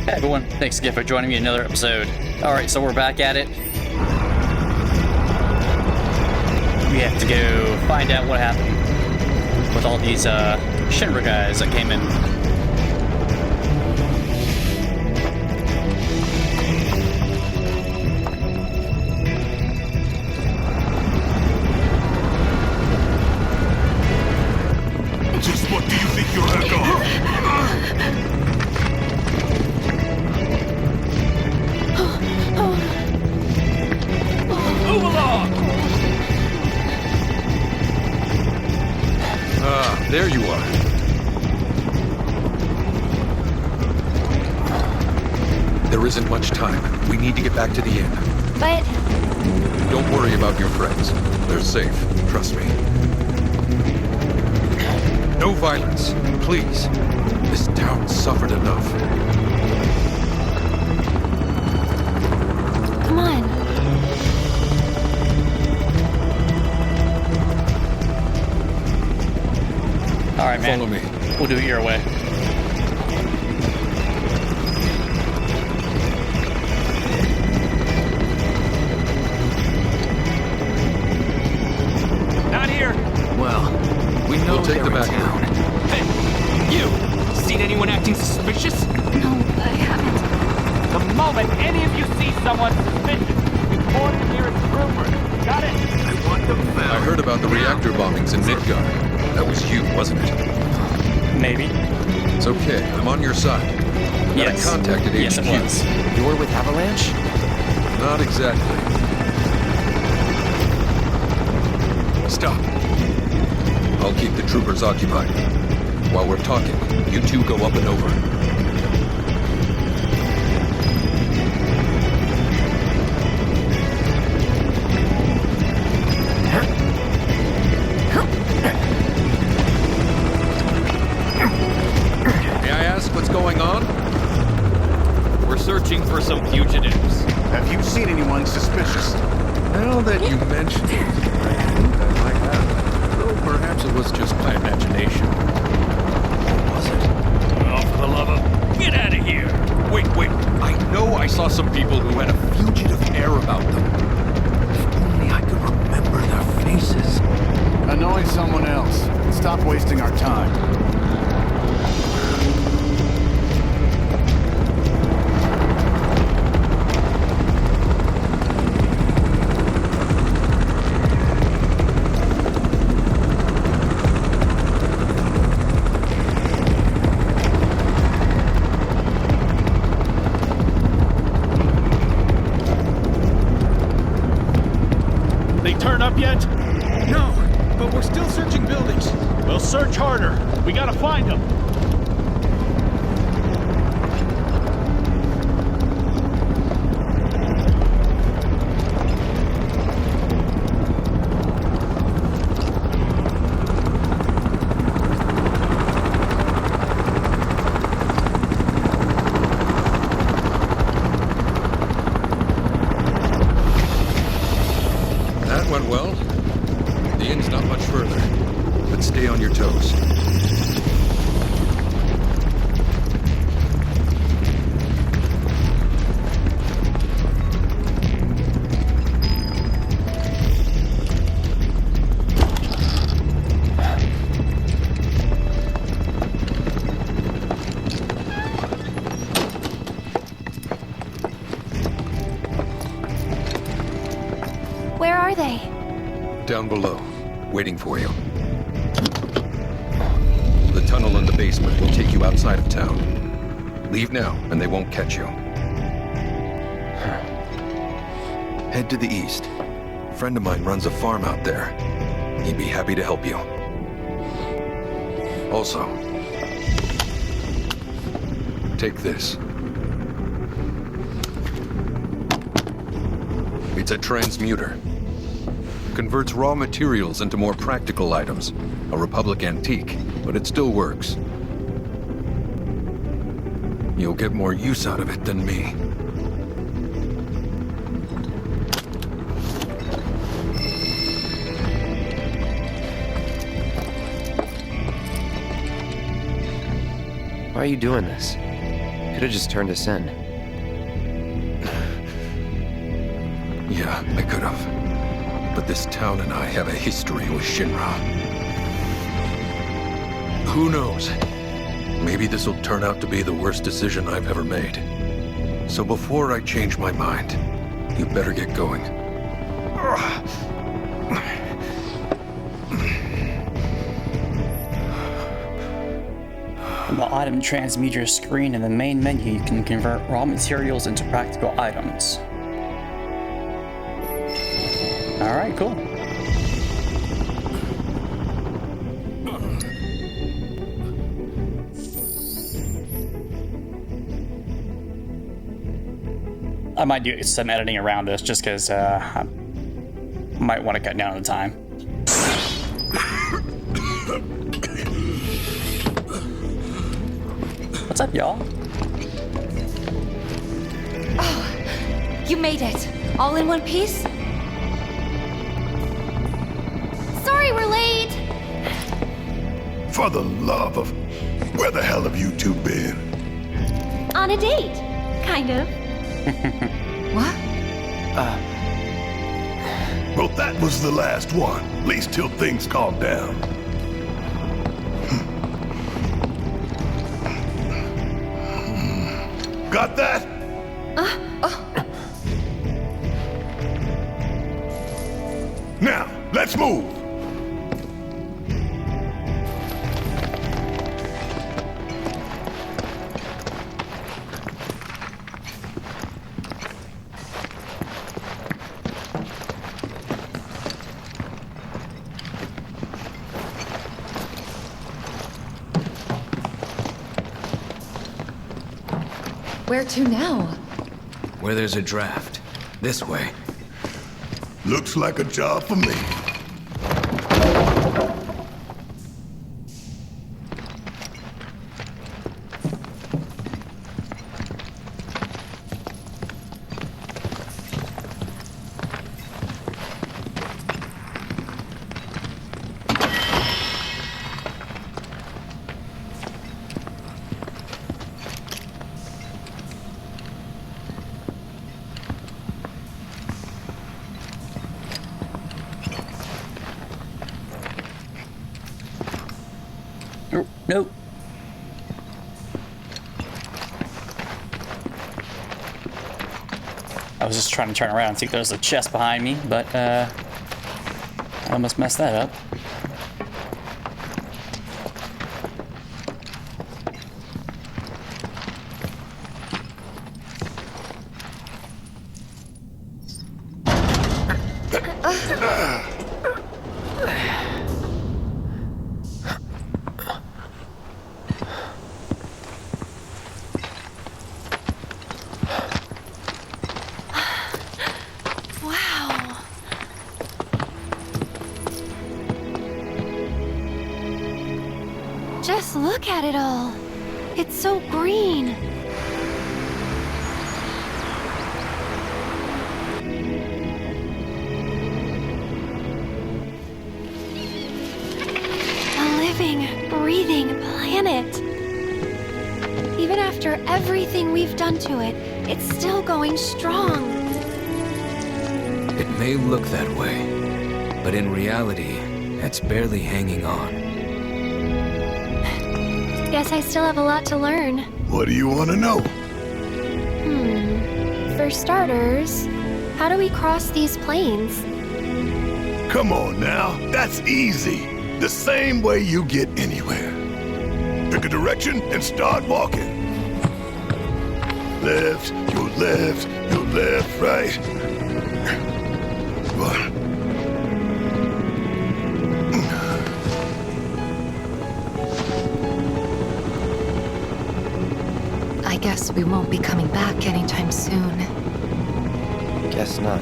Hey everyone, thanks again for joining me in another episode. Alright, so we're back at it. We have to go find out what happened with all these Shinra guys that came in. Just what do you think you're at? Move along! Ah, there you are. There isn't much time. We need to get back to the inn. But... Don't worry about your friends. They're safe. Trust me. No violence, please. This town suffered enough. come on. Alright, man. Follow me. We'll do it your way. Not here! Well, we know We'll take they're them in back. town. Hey, you! Seen anyone acting suspicious? No, I haven't. The moment any of you see someone suspicious, report it here at Troopers. Got it? I want them I found. heard about the reactor bombings in Midgard. That was you, wasn't it? Maybe. It's okay. I'm on your side. Yes. I contacted HQ. Yes, it was. You're with Avalanche? Not exactly. Stop. I'll keep the troopers occupied. While we're talking, you two go up and over. May I ask what's going on? We're searching for some fugitives. Have you seen anyone suspicious? Now that you mention it, I think I might have. Though perhaps it was just my imagination. Or was it? Oh, for the love of... Get out of here! Wait. I know I saw some people who had a fugitive air about them. If only I could remember their faces. Annoy someone else. Stop wasting our time. They turn up yet? No, but we're still searching buildings. We'll search harder. We gotta find them. That went well. The inn's not much further, but stay on your toes. Where are they? Down below, waiting for you. The tunnel in the basement will take you outside of town. Leave now, and they won't catch you. Head to the east. A friend of mine runs a farm out there. He'd be happy to help you. Also, take this. It's a transmuter. Converts raw materials into more practical items. A Republic antique, but it still works. You'll get more use out of it than me. Why are you doing this? could have just turned us in. Yeah, I could have. But this town and I have a history with Shinra. Who knows? Maybe this'll turn out to be the worst decision I've ever made. So before I change my mind, you better get going. On the item transmitter screen in the main menu, you can convert raw materials into practical items. Alright, cool. I might do some editing around this just because I might want to cut down on the time. What's up, y'all? Oh, you made it. All in one piece? Sorry we're late. For the love of... Where the hell have you two been? On a date, kind of. What? Well, that was the last one. At least till things calm down. Got that? Now, let's move. Where to now? Where there's a draft. This way. Looks like a job for me. Nope. I was just trying to turn around and see if there was a chest behind me, but I almost messed that up. Just look at it all. It's so green. A living, breathing planet. Even after everything we've done to it, it's still going strong. It may look that way, but in reality, it's barely hanging on. Guess I still have a lot to learn. What do you want to know? For starters, how do we cross these plains? Come on now, that's easy. The same way you get anywhere. Pick a direction and start walking. Left, your left, right. What? I guess we won't be coming back anytime soon. Guess not.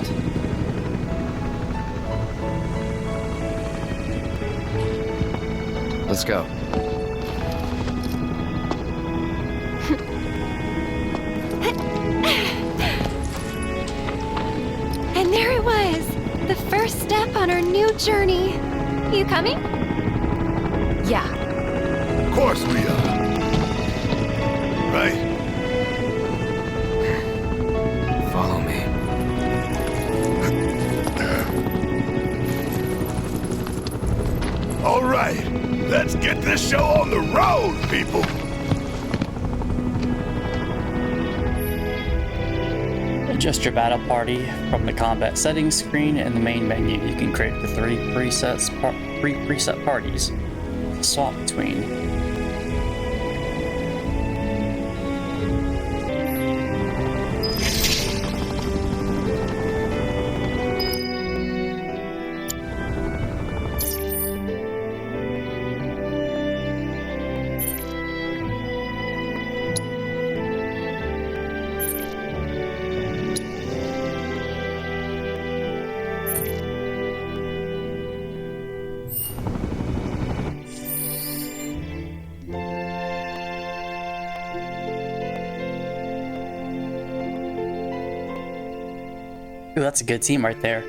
Let's go. And there it was! The first step on our new journey. You coming? Yeah. Of course we are. Right? All right, let's get this show on the road, people. Adjust your battle party from the combat settings screen in the main menu. You can create the three preset parties to swap between. Ooh, that's a good team right there.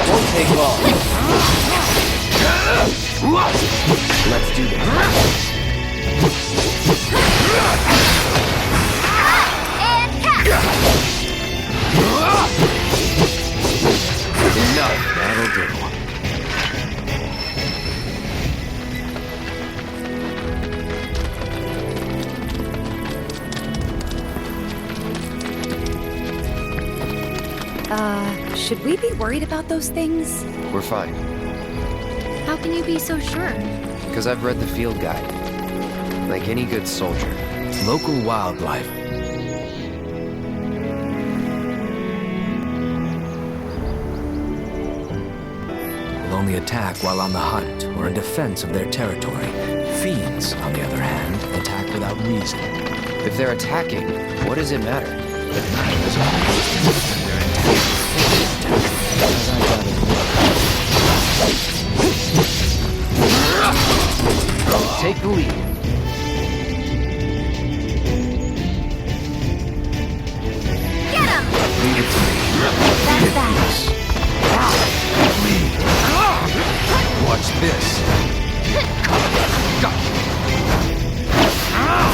Won't take long. Let's do this. Enough, that'll do. Should we be worried about those things? We're fine, How can you be so sure? because I've read the field guide. Like any good soldier. Local wildlife. Will only attack while on the hunt or in defense of their territory. Fiends, on the other hand, attack without reason. If they're attacking, what does it matter? It matters when their intention. As I gathered, take the lead. Get him! Leave it to me. That's that. Watch this. Gotcha.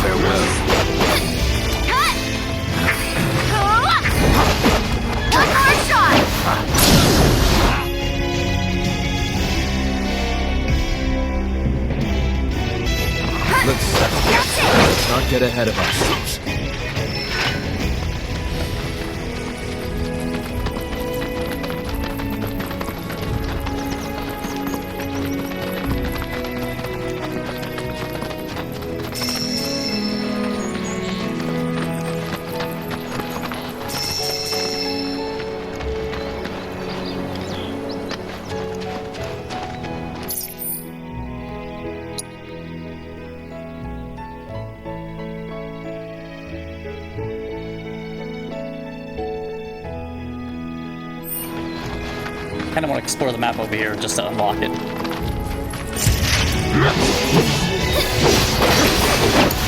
Farewell. Cut! One more shot! Let's settle this. Let's not get ahead of ourselves. Kind of want to explore the map over here just to unlock it.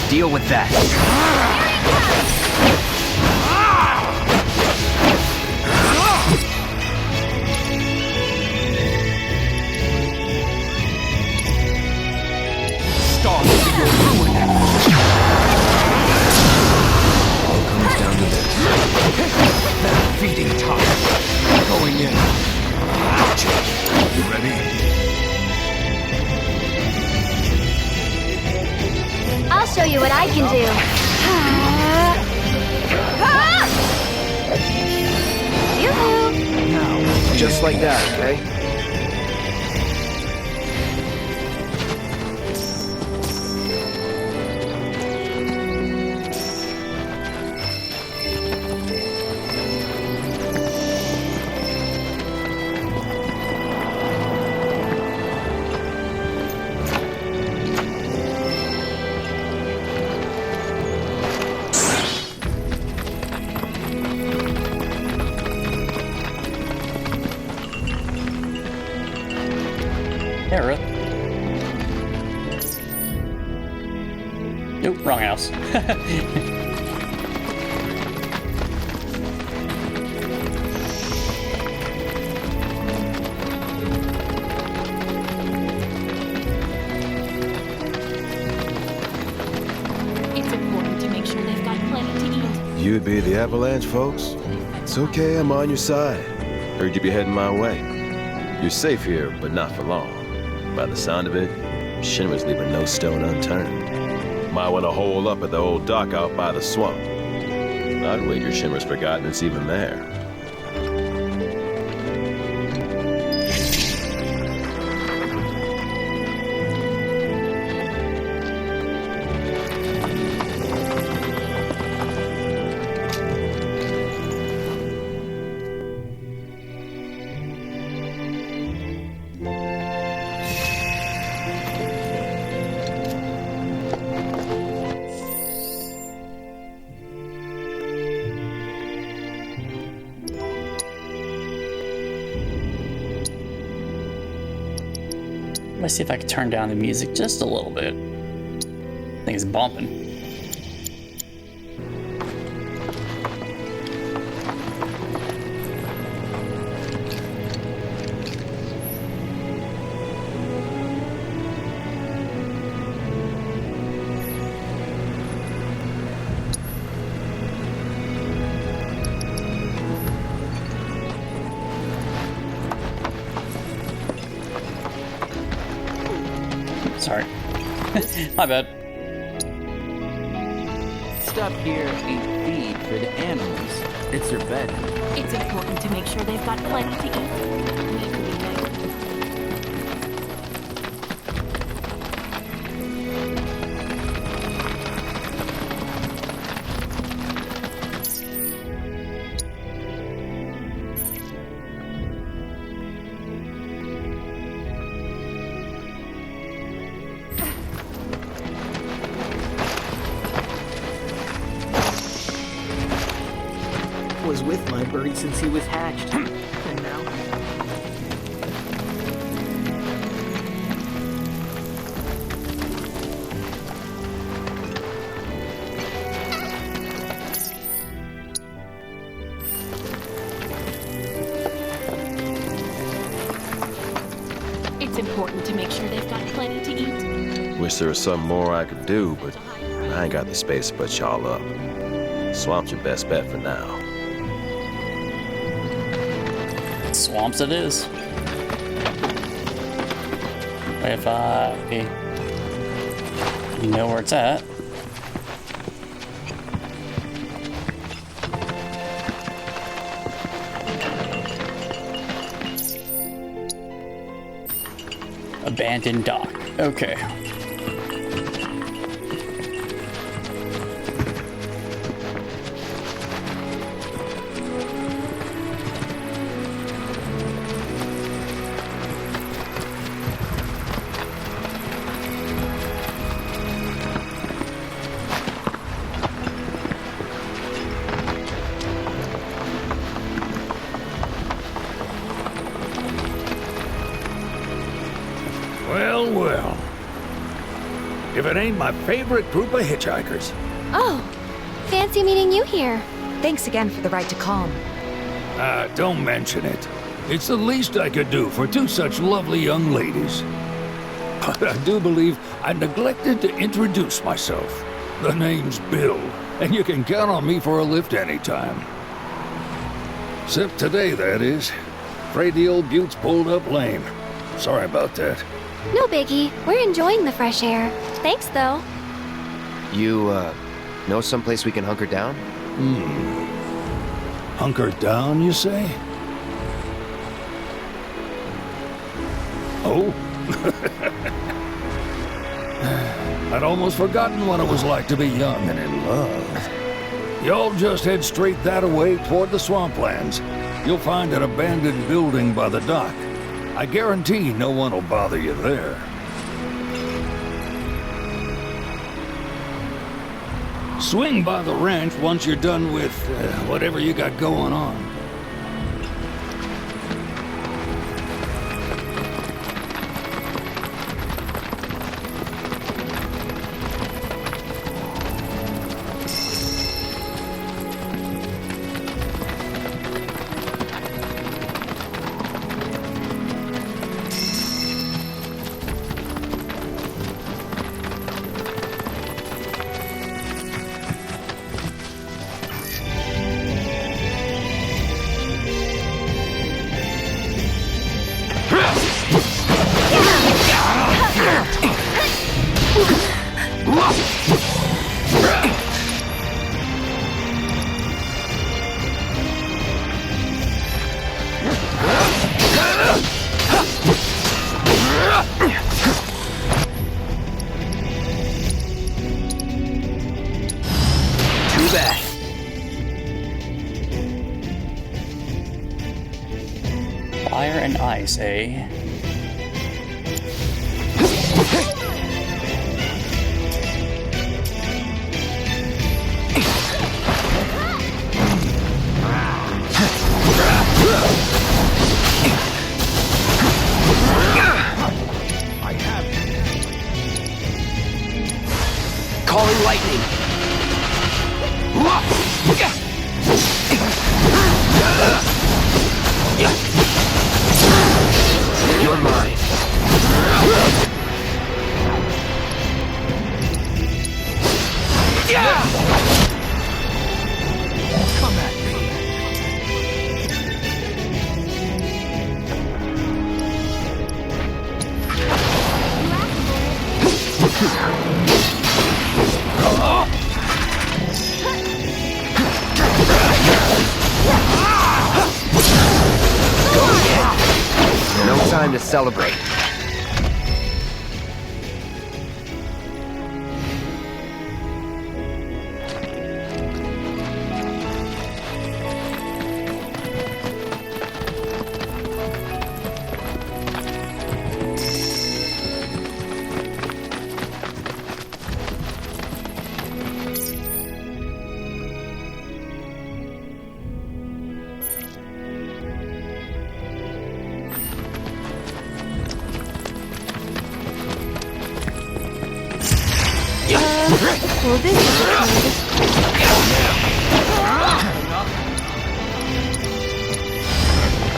Deal with that. Stars to your ruin. All comes down to this. Feeding time. Going in. You ready? I'll show you what I can do. Yoo-hoo! Just like that, okay? Era. Nope, wrong house. you'd be the Avalanche, folks? It's okay, I'm on your side. Heard you'd be heading my way. You're safe here, but not for long. By the sound of it, Shinra's leaving no stone unturned. Might want to hole up at the old dock out by the swamp. I'd wager Shinra's forgotten it's even there. Let's see if I can turn down the music just a little bit. I think it's bumping. Sorry. My bad. Stuff here ain't feed for the animals. It's their bed. It's important to make sure they've got plenty to eat. Need to be nice. Was with my bird since he was hatched. And now... It's important to make sure they've got plenty to eat. Wish there was something more I could do, but I ain't got the space to put y'all up. Swamp's your best bet for now. Swamps it is. If I know where it's at. Abandoned dock. Okay. Well, well. If it ain't my favorite group of hitchhikers. Oh, fancy meeting you here. Thanks again for the ride to Calm. Don't mention it. It's the least I could do for two such lovely young ladies. But I do believe I neglected to introduce myself. The name's Bill, and you can count on me for a lift anytime. Except today, that is. Afraid the old Butte's pulled up lame. Sorry about that. No biggie. We're enjoying the fresh air. Thanks, though. You, know someplace we can hunker down? Hunker down, you say? Oh? I'd almost forgotten what it was like to be young and in love. Y'all just head straight that away toward the swamplands. You'll find an abandoned building by the dock. I guarantee no one will bother you there. Swing by the ranch once you're done with whatever you got going on. Fire and ice, eh? I have it. Calling lightning. You're mine. Come at me. No time to celebrate. Well, this is good.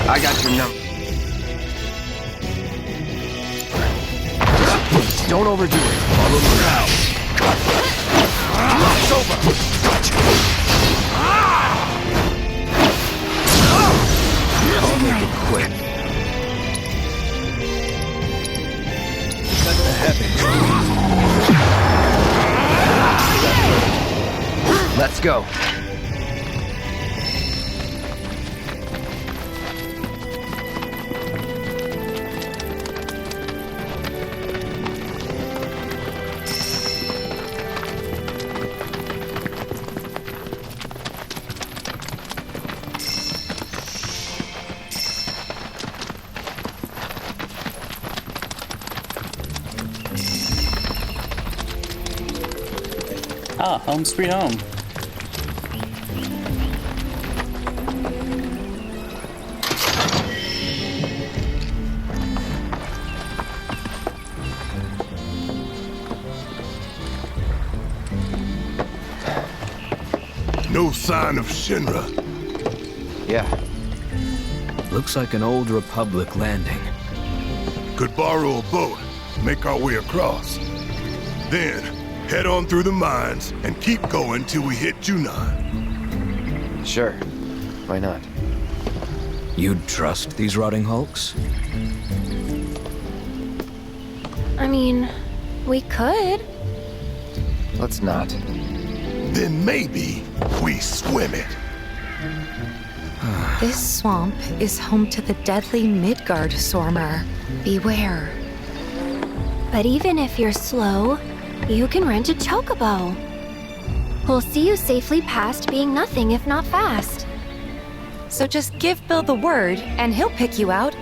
I got your number. Don't overdo it. Follow me now. It's over. Gotcha. I'll make it quick. Let the heavens. Let's go. Ah, home sweet home. No sign of Shinra. Yeah. Looks like an old Republic landing. Could borrow a boat, make our way across. Then, head on through the mines and keep going till we hit Junon. Sure. Why not? You'd trust these rotting hulks? I mean, we could. Let's not. Then maybe we swim it. This swamp is home to the deadly Midgard Sormer. Beware. But even if you're slow, you can rent a Chocobo. We'll see you safely past being nothing if not fast. So just give Bill the word, and he'll pick you out.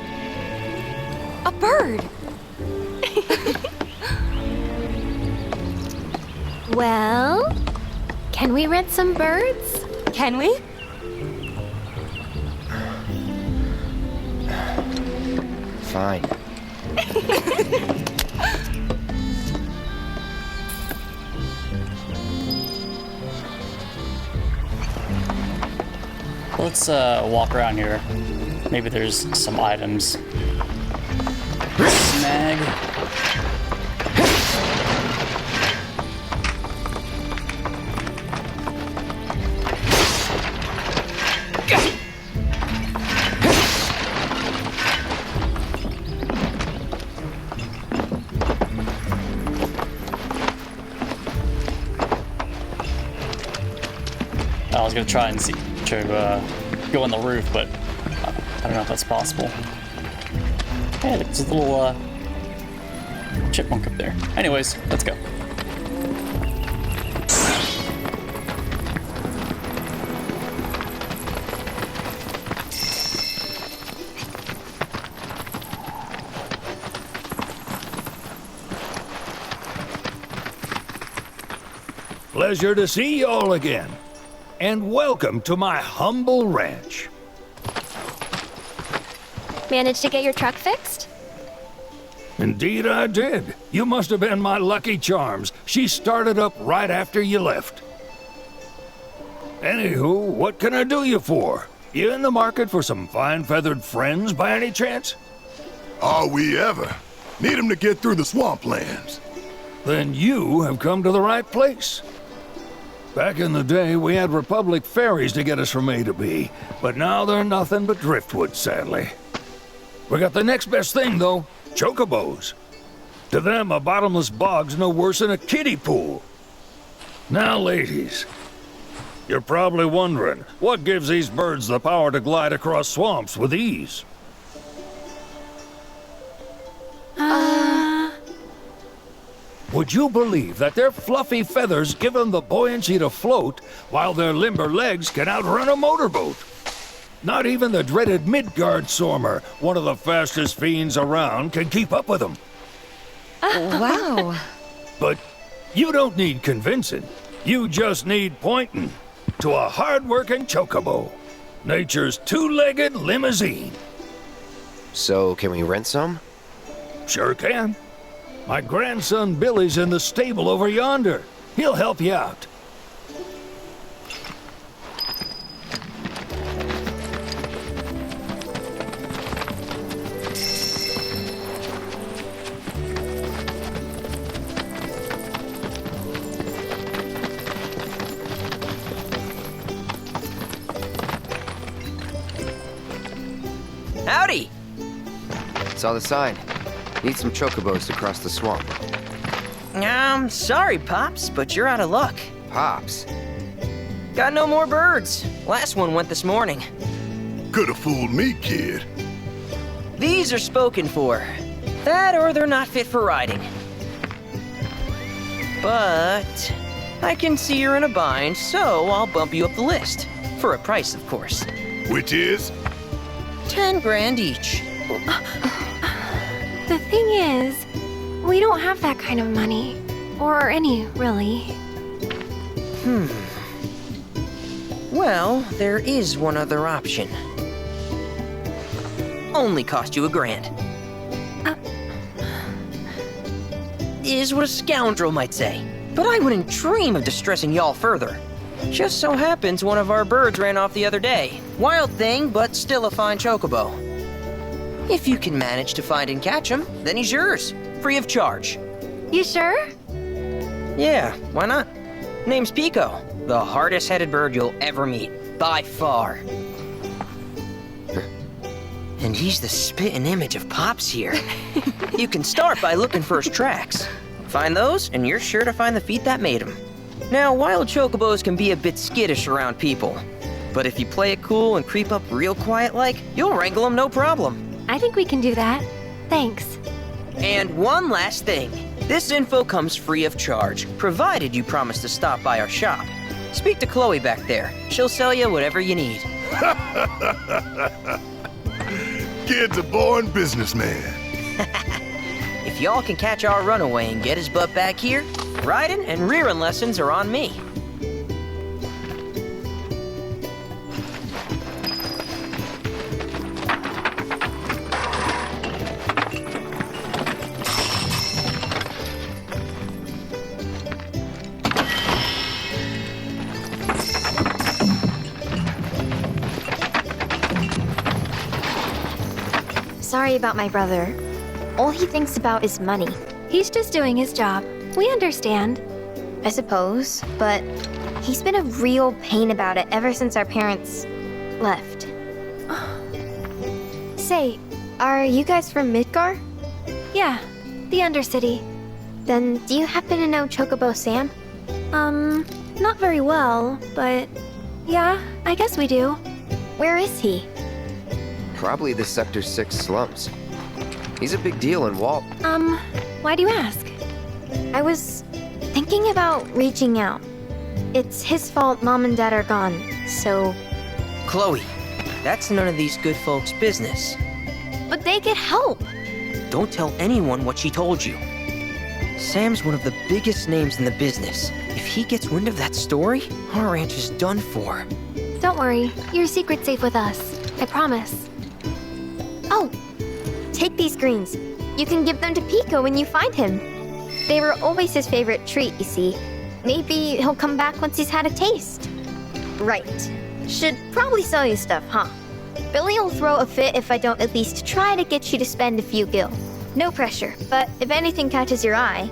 A bird! Well, can we rent some birds? Can we? Fine. Let's walk around here. Maybe there's some items. Snag. I was gonna try and see to go on the roof, but I don't know if that's possible. Hey, there's a little chipmunk up there. Anyways, let's go. pleasure to see y'all again. And welcome to my humble ranch. Managed to get your truck fixed? Indeed I did. You must have been my lucky charms. She started up right after you left. Anywho, what can I do you for? You in the market for some fine-feathered friends by any chance? Are we ever? Need 'em to get through the swamplands. Then you have come to the right place. Back in the day, we had Republic ferries to get us from A to B, but now they're nothing but driftwood, sadly. We got the next best thing, though, Chocobos. To them, a bottomless bog's no worse than a kiddie pool. Now, ladies, you're probably wondering, what gives these birds the power to glide across swamps with ease? Would you believe that their fluffy feathers give them the buoyancy to float, while their limber legs can outrun a motorboat? Not even the dreaded Midgard Sormer, one of the fastest fiends around, can keep up with them. Wow. But you don't need convincing. You just need pointing to a hard-working Chocobo. Nature's two-legged limousine. So, can we rent some? Sure can. My grandson Billy's in the stable over yonder. He'll help you out. Howdy! Saw the sign. Need some chocobos to cross the swamp. Sorry, Pops, but you're out of luck. Pops? Got no more birds. Last one went this morning. Could've fooled me, kid. These are spoken for. That or they're not fit for riding. But I can see you're in a bind, so I'll bump you up the list. For a price, of course. Which is? 10 grand each. The thing is, we don't have that kind of money. Or any, really. Well, there is one other option. Only cost you $1,000. Is what a scoundrel might say. But I wouldn't dream of distressing y'all further. Just so happens one of our birds ran off the other day. Wild thing, but still a fine chocobo. If you can manage to find and catch him, then he's yours. Free of charge. You sure? Yeah, why not? Name's Pico. The hardest-headed bird you'll ever meet. By far. And he's the spitting image of Pops here. You can start by looking for his tracks. Find those, and you're sure to find the feet that made him. Now, wild chocobos can be a bit skittish around people. But if you play it cool and creep up real quiet-like, you'll wrangle them no problem. I think we can do that. Thanks. And one last thing. This info comes free of charge, provided you promise to stop by our shop. Speak to Chloe back there. She'll sell you whatever you need. Kid's a born businessman. If y'all can catch our runaway and get his butt back here, riding and rearing lessons are on me. Sorry about my brother. All he thinks about is money. He's just doing his job. We understand. I suppose, but he's been a real pain about it ever since our parents left. Say, are you guys from Midgar? Yeah, the Undercity. Then do you happen to know Chocobo Sam? Not very well, but yeah, I guess we do. Where is he? Probably the Sector 6 slums. He's a big deal in Walt. Why do you ask? I was thinking about reaching out. It's his fault Mom and Dad are gone, so... Chloe, that's none of these good folks' business. But they could help. Don't tell anyone what she told you. Sam's one of the biggest names in the business. If he gets wind of that story, our ranch is done for. Don't worry, your secret's safe with us. I promise. Oh, take these greens. You can give them to Pico when you find him. They were always his favorite treat, you see. Maybe he'll come back once he's had a taste. Right. Should probably sell you stuff, huh? Billy will throw a fit if I don't at least try to get you to spend a few gil. No pressure, but if anything catches your eye.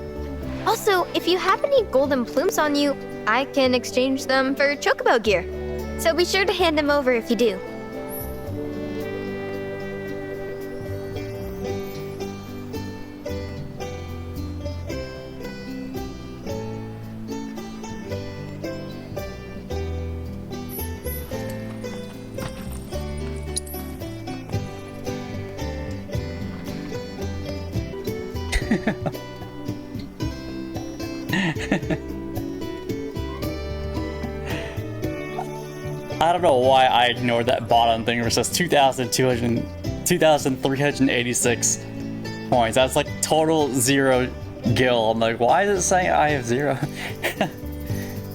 Also, if you have any golden plumes on you, I can exchange them for Chocobo gear. So be sure to hand them over if you do. I don't know why I ignored that bottom thing where it says 2,386 points. That's like total 0 gil. I'm like, why is it saying I have 0?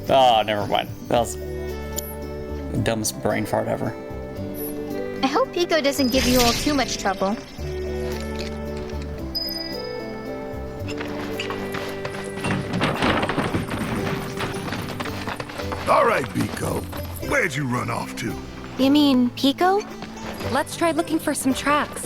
Oh, never mind. That was the dumbest brain fart ever. I hope Pico doesn't give you all too much trouble. All right, Pico. Where'd you run off to? You mean Pico? Let's try looking for some tracks.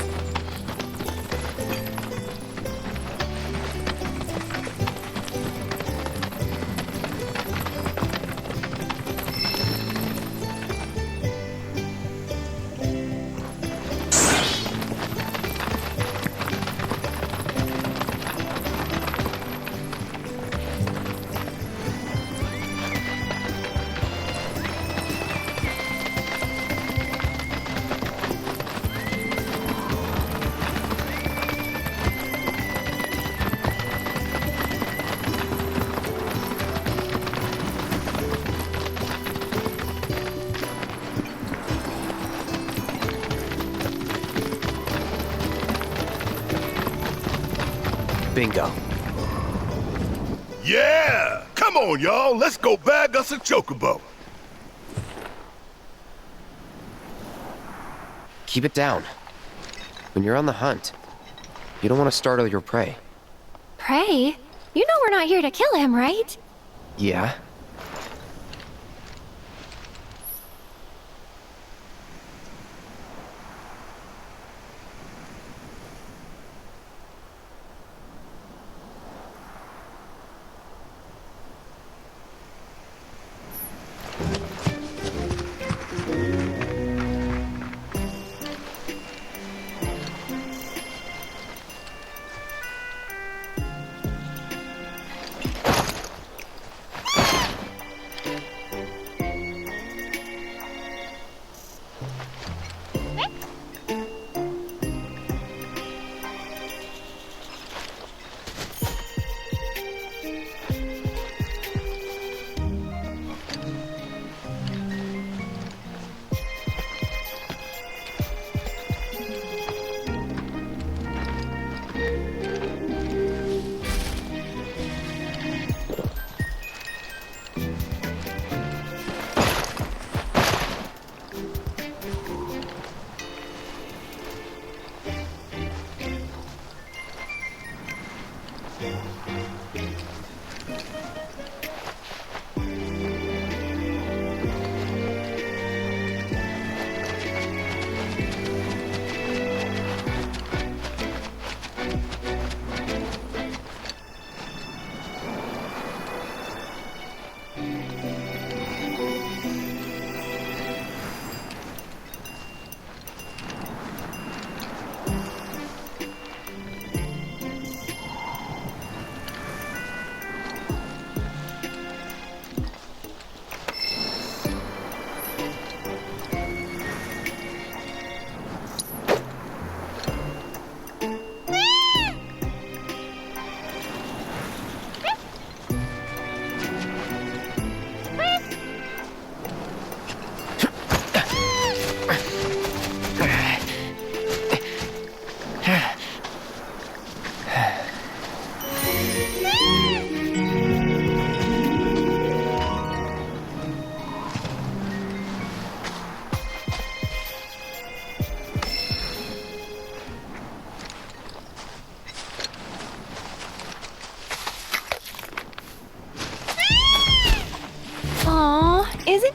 Bingo. Yeah! Come on, y'all. Let's go bag us a Chocobo. Keep it down. When you're on the hunt, you don't want to startle your prey. Prey? You know we're not here to kill him, right? Yeah?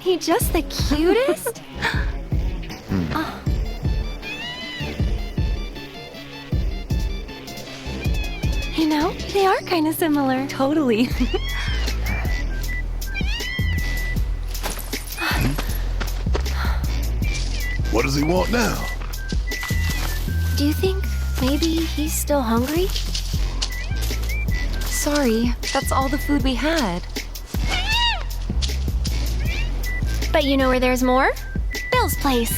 he just the cutest? Oh. You know, they are kind of similar. Totally. What does he want now? Do you think maybe he's still hungry? Sorry, that's all the food we had. But you know where there's more? Bill's place.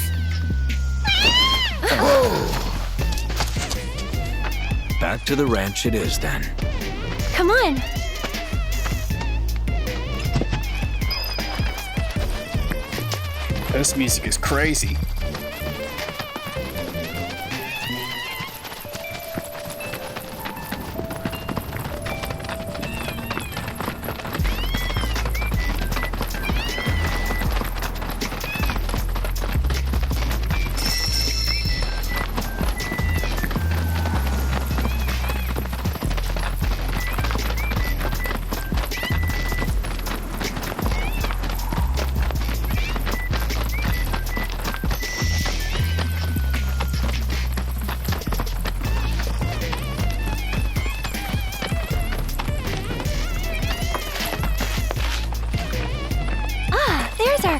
Back to the ranch it is then. Come on. This music is crazy.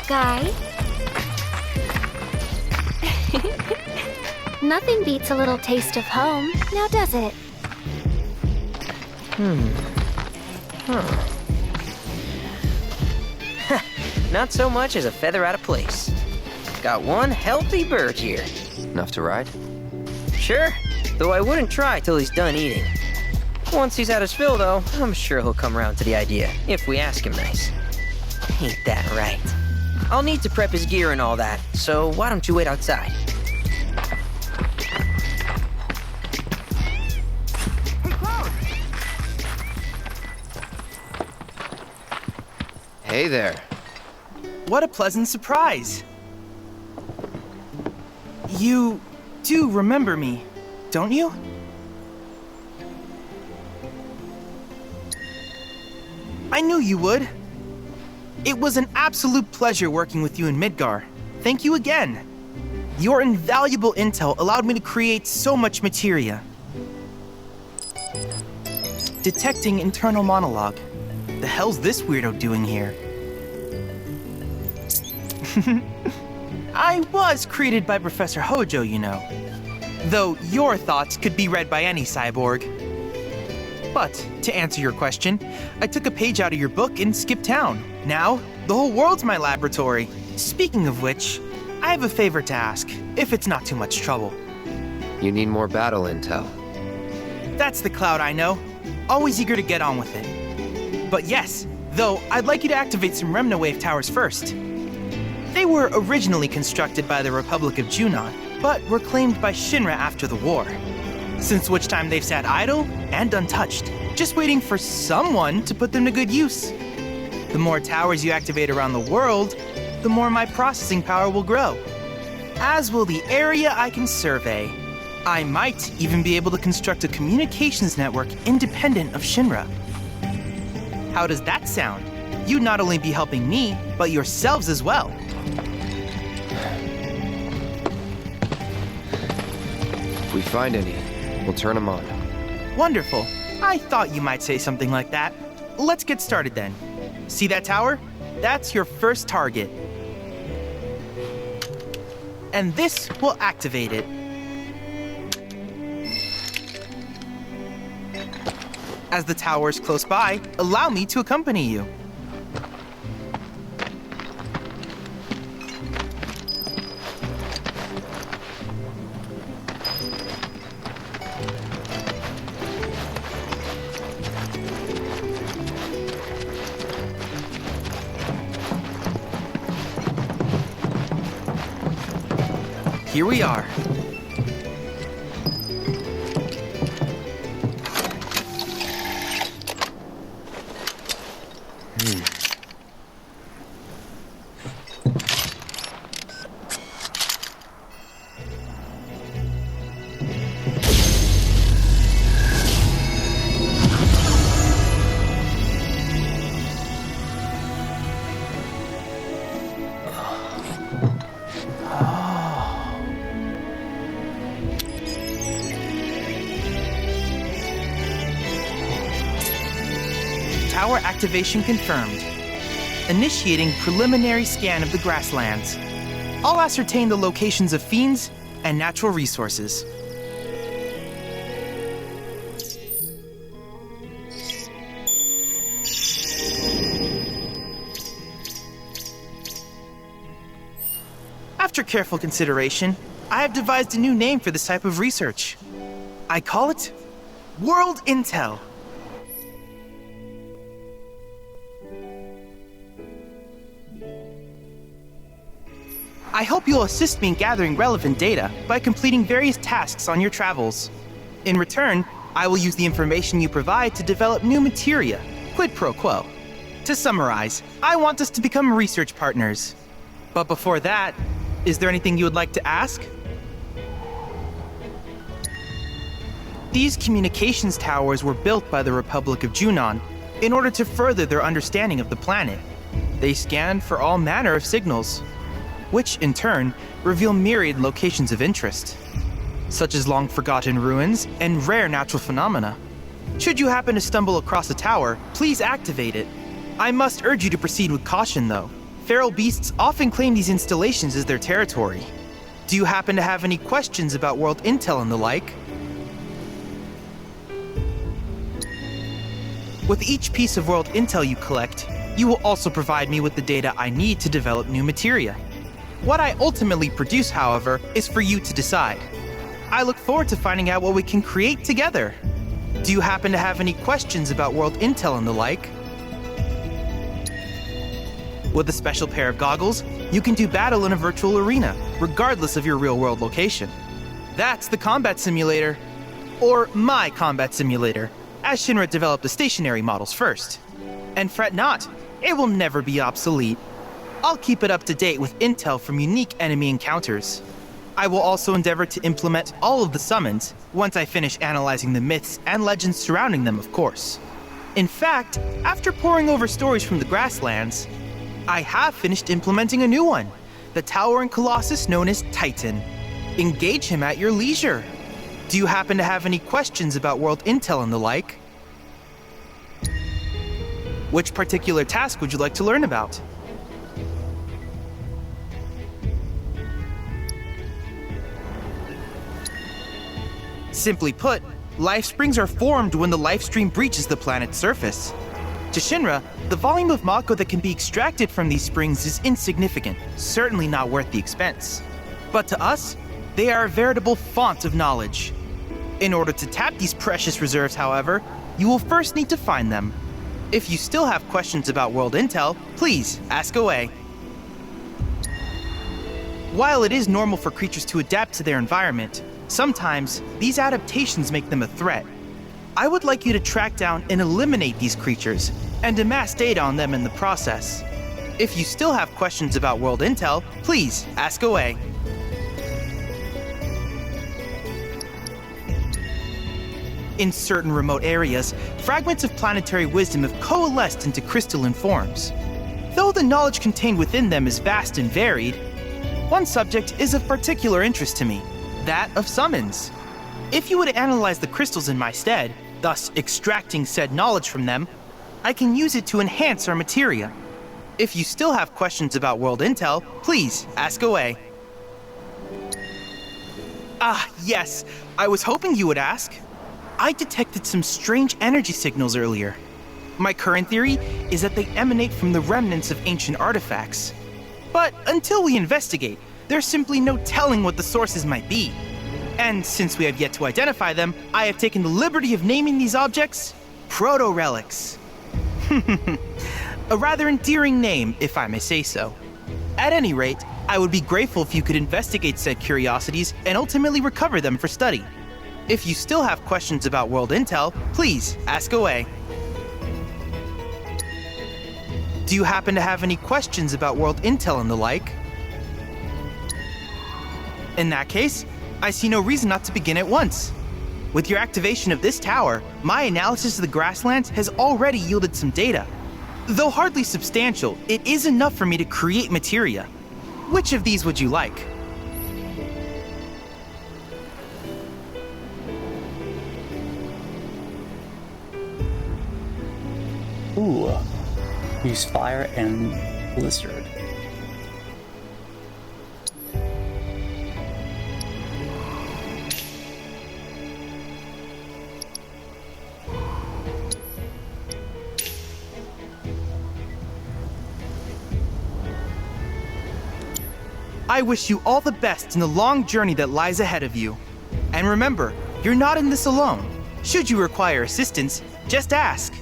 Guy. Nothing beats a little taste of home, now does it? Not so much as a feather out of place. Got one healthy bird here. Enough to ride? Sure, though I wouldn't try till he's done eating. Once he's had his fill, though, I'm sure he'll come around to the idea, if we ask him nice. Ain't that right? I'll need to prep his gear and all that, so why don't you wait outside? Hey there. What a pleasant surprise. You do remember me, don't you? I knew you would. It was an absolute pleasure working with you in Midgar. Thank you again. Your invaluable intel allowed me to create so much materia. Detecting internal monologue. The hell's this weirdo doing here? I was created by Professor Hojo, you know. Though your thoughts could be read by any cyborg. But, to answer your question, I took a page out of your book and skipped town. Now, the whole world's my laboratory. Speaking of which, I have a favor to ask, if it's not too much trouble. You need more battle intel. That's the Cloud I know. Always eager to get on with it. But yes, though, I'd like you to activate some Remna Wave towers first. They were originally constructed by the Republic of Junon, but were claimed by Shinra after the war. Since which time they've sat idle and untouched, just waiting for someone to put them to good use. The more towers you activate around the world, the more my processing power will grow. As will the area I can survey. I might even be able to construct a communications network independent of Shinra. How does that sound? You'd not only be helping me, but yourselves as well. If we find any, we'll turn them on. Wonderful. I thought you might say something like that. Let's get started then. See that tower? That's your first target. And this will activate it. As the tower is close by, allow me to accompany you. Here we are. Tower activation confirmed. Initiating preliminary scan of the grasslands. I'll ascertain the locations of fiends and natural resources. After careful consideration, I have devised a new name for this type of research. I call it World Intel. I hope you'll assist me in gathering relevant data by completing various tasks on your travels. In return, I will use the information you provide to develop new materia, quid pro quo. To summarize, I want us to become research partners. But before that, is there anything you would like to ask? These communications towers were built by the Republic of Junon in order to further their understanding of the planet. They scan for all manner of signals, which in turn reveal myriad locations of interest, such as long-forgotten ruins and rare natural phenomena. Should you happen to stumble across a tower, please activate it. I must urge you to proceed with caution, though. Feral beasts often claim these installations as their territory. Do you happen to have any questions about world intel and the like? With each piece of world intel you collect, you will also provide me with the data I need to develop new materia. What I ultimately produce, however, is for you to decide. I look forward to finding out what we can create together. Do you happen to have any questions about world intel and the like? With a special pair of goggles, you can do battle in a virtual arena, regardless of your real-world location. That's the combat simulator. Or my combat simulator, as Shinra developed the stationary models first. And fret not, it will never be obsolete. I'll keep it up to date with intel from unique enemy encounters. I will also endeavor to implement all of the summons once I finish analyzing the myths and legends surrounding them, of course. In fact, after poring over stories from the grasslands, I have finished implementing a new one, the towering colossus known as Titan. Engage him at your leisure. Do you happen to have any questions about world intel and the like? Which particular task would you like to learn about? Simply put, life springs are formed when the life stream breaches the planet's surface. To Shinra, the volume of Mako that can be extracted from these springs is insignificant, certainly not worth the expense. But to us, they are a veritable font of knowledge. In order to tap these precious reserves, however, you will first need to find them. If you still have questions about world intel, please ask away. While it is normal for creatures to adapt to their environment, sometimes these adaptations make them a threat. I would like you to track down and eliminate these creatures and amass data on them in the process. If you still have questions about world intel, please ask away. In certain remote areas, fragments of planetary wisdom have coalesced into crystalline forms. Though the knowledge contained within them is vast and varied, one subject is of particular interest to me, that of summons. If you would analyze the crystals in my stead, thus extracting said knowledge from them, I can use it to enhance our materia. If you still have questions about world intel, please ask away. Ah, yes, I was hoping you would ask. I detected some strange energy signals earlier. My current theory is that they emanate from the remnants of ancient artifacts. But until we investigate, there's simply no telling what the sources might be. And since we have yet to identify them, I have taken the liberty of naming these objects proto-relics. A rather endearing name, if I may say so. At any rate, I would be grateful if you could investigate said curiosities and ultimately recover them for study. If you still have questions about world intel, please ask away. Do you happen to have any questions about world intel and the like? In that case, I see no reason not to begin at once. With your activation of this tower, my analysis of the grasslands has already yielded some data. Though hardly substantial, it is enough for me to create materia. Which of these would you like? Ooh. Use fire and blizzard. I wish you all the best in the long journey that lies ahead of you. And remember, you're not in this alone. Should you require assistance, just ask.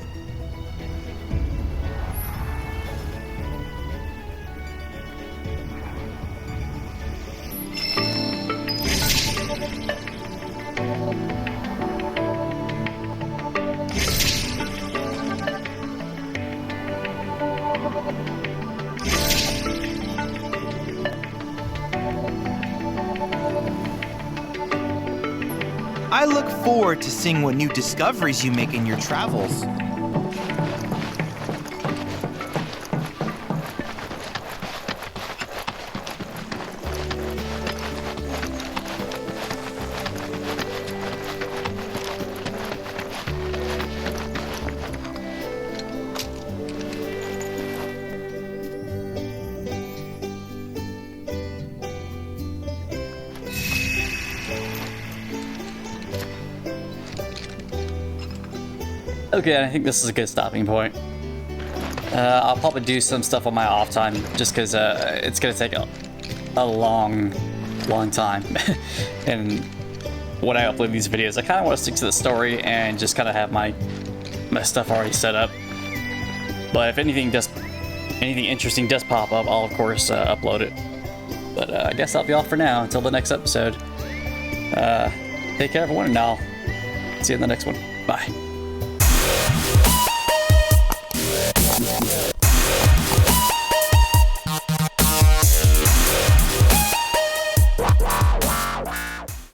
I look forward to seeing what new discoveries you make in your travels. Okay, I think this is a good stopping point. I'll probably do some stuff on my off time, just because it's gonna take a long time. And when I upload these videos, I kind of want to stick to the story and just kind of have my stuff already set up. But if anything interesting does pop up, I'll of course upload it. But I guess I'll be off for now until the next episode. Take care, everyone, and I'll see you in the next one. Bye.